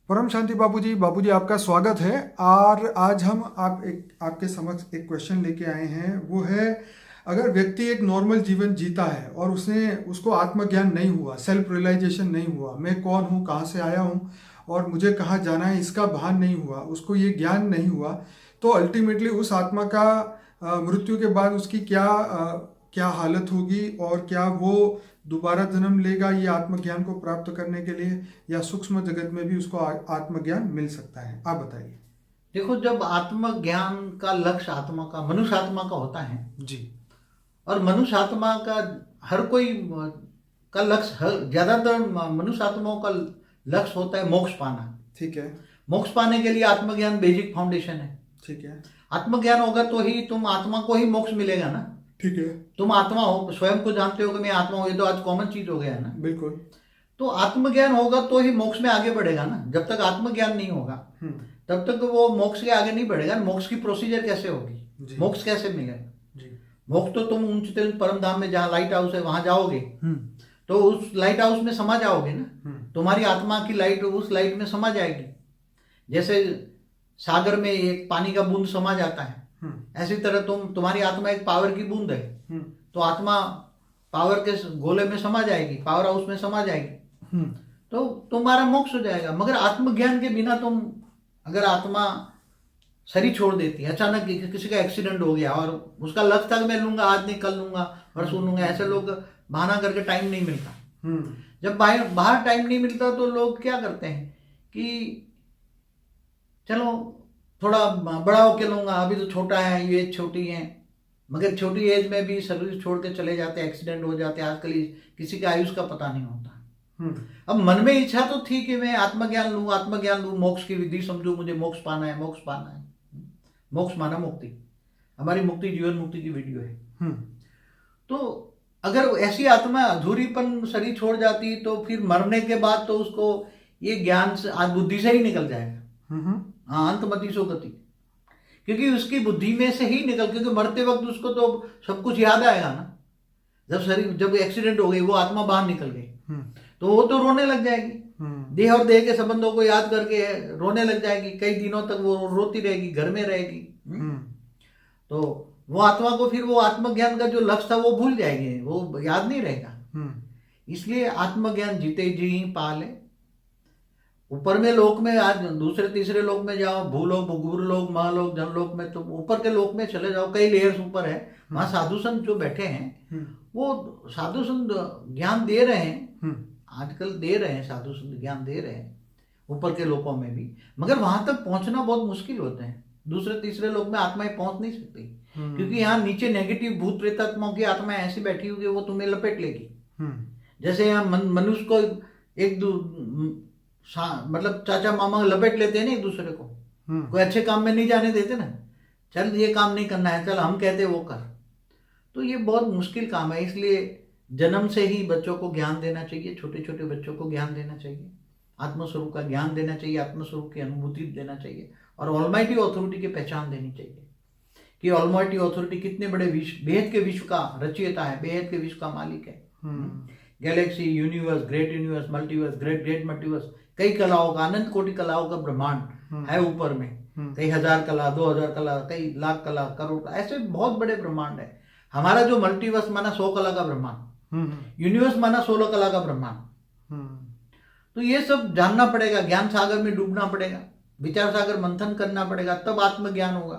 परम शांति बाबूजी आपका स्वागत है। और आज हम आपके समक्ष एक क्वेश्चन लेके आए हैं। वो है, अगर व्यक्ति एक नॉर्मल जीवन जीता है और उसको आत्मज्ञान नहीं हुआ, सेल्फ रियलाइजेशन नहीं हुआ, मैं कौन हूँ, कहाँ से आया हूँ और मुझे कहाँ जाना है, इसका भान नहीं हुआ, उसको ये ज्ञान नहीं हुआ, तो अल्टीमेटली उस आत्मा का मृत्यु के बाद उसकी क्या हालत होगी और क्या वो दोबारा जन्म लेगा ये आत्मज्ञान को प्राप्त करने के लिए, या सूक्ष्म जगत में भी उसको आत्मज्ञान मिल सकता है? आप बताइए। देखो, जब आत्मज्ञान का लक्ष्य आत्मा का, मनुष्य आत्मा का होता है, जी। और मनुष्य आत्मा का हर कोई का लक्ष्य, ज्यादातर मनुष्य आत्माओं का लक्ष्य होता है मोक्ष पाना। ठीक है। मोक्ष पाने के लिए आत्मज्ञान बेसिक फाउंडेशन है। ठीक है। आत्मज्ञान होगा तो ही तुम आत्मा को ही मोक्ष मिलेगा ना। ठीक है। तुम आत्मा हो, स्वयं को जानते हो कि मैं आत्मा हूं, ये तो आज कॉमन चीज हो गया है ना। बिल्कुल। तो आत्मज्ञान होगा तो ही मोक्ष में आगे बढ़ेगा ना। जब तक आत्मज्ञान नहीं होगा तब तक वो मोक्ष के आगे नहीं बढ़ेगा। मोक्ष की प्रोसीजर कैसे होगी, मोक्ष कैसे मिलेगा? मोक्ष तो तुम उच्चतम परम धाम में, जहाँ लाइट हाउस है वहां जाओगे तो उस लाइट हाउस में समा जाओगे ना। तुम्हारी आत्मा की लाइट उस लाइट में समा जाएगी। जैसे सागर में एक पानी का बूंद समा जाता है, ऐसी तरह तुम्हारी आत्मा एक पावर की बूंद है। तो आत्मा पावर के गोले में समा जाएगी, पावर हाउस में समा जाएगी, तो तुम्हारा मोक्ष हो जाएगा। मगर आत्मज्ञान के बिना अगर आत्मा शरीर छोड़ देती है, अचानक किसी का एक्सीडेंट हो गया और उसका लक्ष्य था कि मैं लूंगा, आज नहीं कल लूंगा, परसों लूंगा, ऐसे लोग बहाना करके टाइम नहीं मिलता। जब बाहर टाइम नहीं मिलता तो लोग क्या करते हैं कि चलो थोड़ा बड़ा होके लूंगा, अभी तो छोटा है, ये एज छोटी है। मगर छोटी एज में भी सर्विस छोड़ के चले जाते हैं, एक्सीडेंट हो जाते हैं। आजकल किसी का आयुष का पता नहीं होता। अब मन में इच्छा तो थी कि मैं आत्मज्ञान लूं, मोक्ष की विधि समझू, मुझे मोक्ष पाना है, मोक्ष पाना है। मोक्ष माना मुक्ति, हमारी मुक्ति जीवन मुक्ति की वीडियो है। तो अगर ऐसी आत्मा अधूरीपन शरीर छोड़ जाती तो फिर मरने के बाद तो उसको ये ज्ञान से, आज बुद्धि से ही निकल जाएगा। हाँ, अंतमति सो गति, क्योंकि उसकी बुद्धि में से ही क्योंकि मरते वक्त उसको तो सब कुछ याद आएगा ना। जब एक्सीडेंट हो गई, वो आत्मा बाहर निकल गई, तो वो तो रोने लग जाएगी। देह और देह के संबंधों को याद करके रोने लग जाएगी। कई दिनों तक वो रोती रहेगी, घर में रहेगी। तो वो आत्मा को फिर वो आत्मज्ञान का जो लक्ष्य था वो भूल जाएगी, वो याद नहीं रहेगा। इसलिए आत्मज्ञान जीते जी ही पाले। ऊपर में लोक में, आज दूसरे तीसरे लोक में जाओ, भूलोक, भूगुरलोक, महालोक, जनलोक में, तो ऊपर के लोक में चले जाओ, कई लेयर्स ऊपर है, वहां साधु संत जो बैठे हैं वो साधु संत ज्ञान दे रहे हैं। आजकल दे रहे हैं, साधु संत ज्ञान दे रहे हैं ऊपर के लोकों में भी। मगर वहां तक पहुंचना बहुत मुश्किल होता है। दूसरे तीसरे लोक में आत्माएं पहुंच नहीं सकती, क्योंकि यहाँ नीचे नेगेटिव भूत प्रेतात्माओं की आत्माएं ऐसी बैठी होगी, वो तुम्हें लपेट लेगी। जैसे यहाँ मनुष्य को मतलब चाचा मामा लपेट लेते हैं ना एक दूसरे को। कोई अच्छे काम में नहीं जाने देते ना, चल ये काम नहीं करना है, चल हम कहते वो कर। तो ये बहुत मुश्किल काम है। इसलिए जन्म से ही बच्चों को ज्ञान देना चाहिए, छोटे छोटे बच्चों को ज्ञान देना चाहिए, आत्मस्वरूप का ज्ञान देना चाहिए, आत्मस्वरूप की अनुभूति देना चाहिए, और ऑलमाइटी अथॉरिटी की पहचान देनी चाहिए कि ऑलमाइटी अथॉरिटी कितने बड़े बेहद के विश्व का रचयिता है, बेहद के विश्व का मालिक है। Galaxy, universe, great universe, multiverse, great multiverse, कई कलाओं का, अनंत कोटि कलाओं का ब्रह्मांड है ऊपर में। कई हजार कला, 2000 कला, कई लाख कला, करोड़ कला, ऐसे बहुत बड़े ब्रह्मांड है। हमारा जो मल्टीवर्स माना 100 कला का ब्रह्मांड, यूनिवर्स माना 16 कला का ब्रह्मांड। तो ये सब जानना पड़ेगा, ज्ञान सागर में डूबना पड़ेगा, विचार सागर मंथन करना पड़ेगा, तब आत्मज्ञान होगा।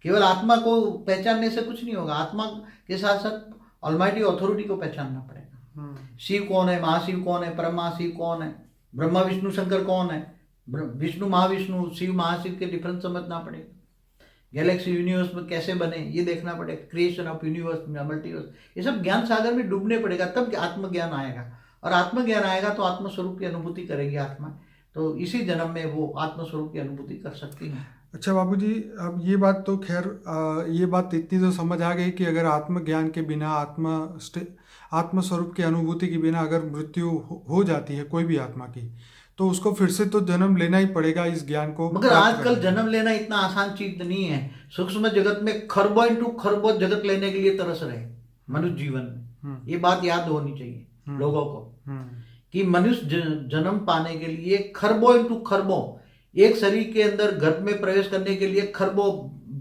केवल आत्मा को पहचानने से कुछ नहीं होगा, आत्मा के साथ साथ ऑलमाइटी अथॉरिटी को पहचानना पड़ेगा। शिव कौन है, महाशिव कौन है, परम महाशिव कौन है, ब्रह्मा विष्णु शंकर कौन है, विष्णु महाविष्णु, शिव महाशिव के डिफरेंस समझना पड़ेगा। गैलेक्सी यूनिवर्स में कैसे बने ये देखना पड़ेगा, क्रिएशन ऑफ यूनिवर्स, मल्टीवर्स, ये सब ज्ञान सागर में डूबने पड़ेगा, तब आत्मज्ञान आएगा। और आत्मज्ञान आएगा तो आत्मस्वरूप की अनुभूति करेगी आत्मा, तो इसी जन्म में वो आत्मस्वरूप की अनुभूति कर सकती है। अच्छा बाबूजी, अब ये बात तो खैर ये बात इतनी तो समझ आ गई कि अगर आत्मज्ञान के बिना, आत्मस्वरूप की अनुभूति के बिना अगर मृत्यु हो जाती है कोई भी आत्मा की, तो उसको फिर से तो जन्म लेना ही पड़ेगा इस ज्ञान को। मगर आजकल जन्म लेना इतना आसान चीज नहीं है। सूक्ष्म जगत में खरबों इंटू खरबों जगत लेने के लिए तरस रहे मनुष्य जीवन में। ये बात याद होनी चाहिए लोगों को कि मनुष्य जन्म पाने के लिए खरबों इंटू खरबों, एक शरीर के अंदर गर्भ में प्रवेश करने के लिए खरबों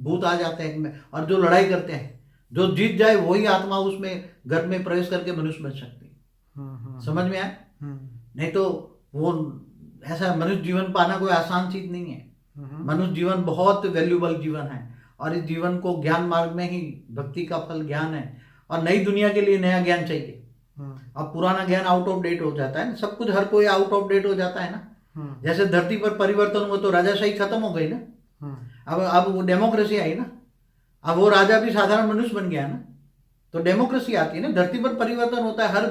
भूत आ जाते हैं, और जो लड़ाई करते हैं, जो जीत जाए वही आत्मा उसमें गर्भ में प्रवेश करके मनुष्य बन सकती है। समझ में आया? नहीं तो वो ऐसा मनुष्य जीवन पाना कोई आसान चीज नहीं है। मनुष्य जीवन बहुत वैल्यूबल जीवन है, और इस जीवन को ज्ञान मार्ग में ही भक्ति का फल ज्ञान है, और नई दुनिया के लिए नया ज्ञान चाहिए। अब पुराना ज्ञान आउट ऑफ डेट हो जाता है ना, सब कुछ हर कोई आउट ऑफ डेट हो जाता है ना। जैसे धरती पर परिवर्तन हुआ तो राजाशाही खत्म हो गई ना, अब वो डेमोक्रेसी आई ना, अब वो राजा भी साधारण मनुष्य बन गया ना, तो डेमोक्रेसी आती है ना। धरती पर परिवर्तन होता है, हर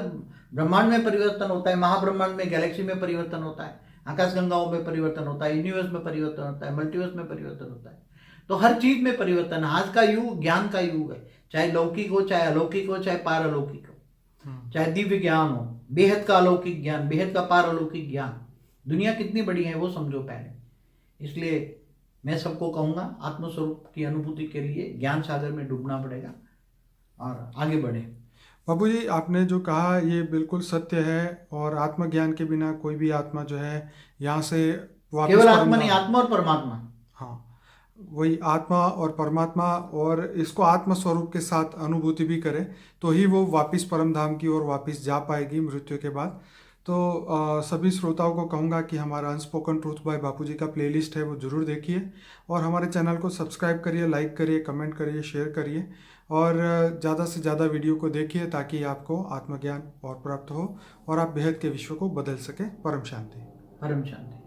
ब्रह्मांड में परिवर्तन होता है, महाब्रह्मांड में, गैलेक्सी में परिवर्तन होता है, आकाश गंगाओं में परिवर्तन होता है, यूनिवर्स में परिवर्तन होता है, मल्टीवर्स में परिवर्तन होता है। तो हर चीज में परिवर्तन है। आज का युग ज्ञान का युग है, चाहे लौकिक हो, चाहे अलौकिक हो, चाहे पारलौकिक हो, चाहे दिव्य ज्ञान हो, बेहद का अलौकिक ज्ञान, बेहद का पारलौकिक ज्ञान। दुनिया कितनी बड़ी है वो समझो पहले। इसलिए मैं सबको कहूंगा, आत्मस्वरूप की अनुभूति के लिए ज्ञान सागर में डूबना पड़ेगा और आगे बढ़े। बाबू जी, आपने जो कहा ये बिल्कुल सत्य है, और आत्मज्ञान के बिना कोई भी आत्मा जो है यहाँ से वापस, केवल आत्मा नहीं, आत्मा और परमात्मा। हाँ, वही आत्मा और परमात्मा, और इसको आत्म स्वरूप के साथ अनुभूति भी करे तो ही वो वापस परम धाम की ओर वापस जा पाएगी मृत्यु के बाद। तो सभी श्रोताओं को कहूँगा कि हमारा अनस्पोकन ट्रूथ बाय बापूजी का प्लेलिस्ट है, वो ज़रूर देखिए, और हमारे चैनल को सब्सक्राइब करिए, लाइक करिए, कमेंट करिए, शेयर करिए, और ज़्यादा से ज़्यादा वीडियो को देखिए ताकि आपको आत्मज्ञान और प्राप्त हो और आप बेहद के विश्व को बदल सके। परम शांति। परम शांति।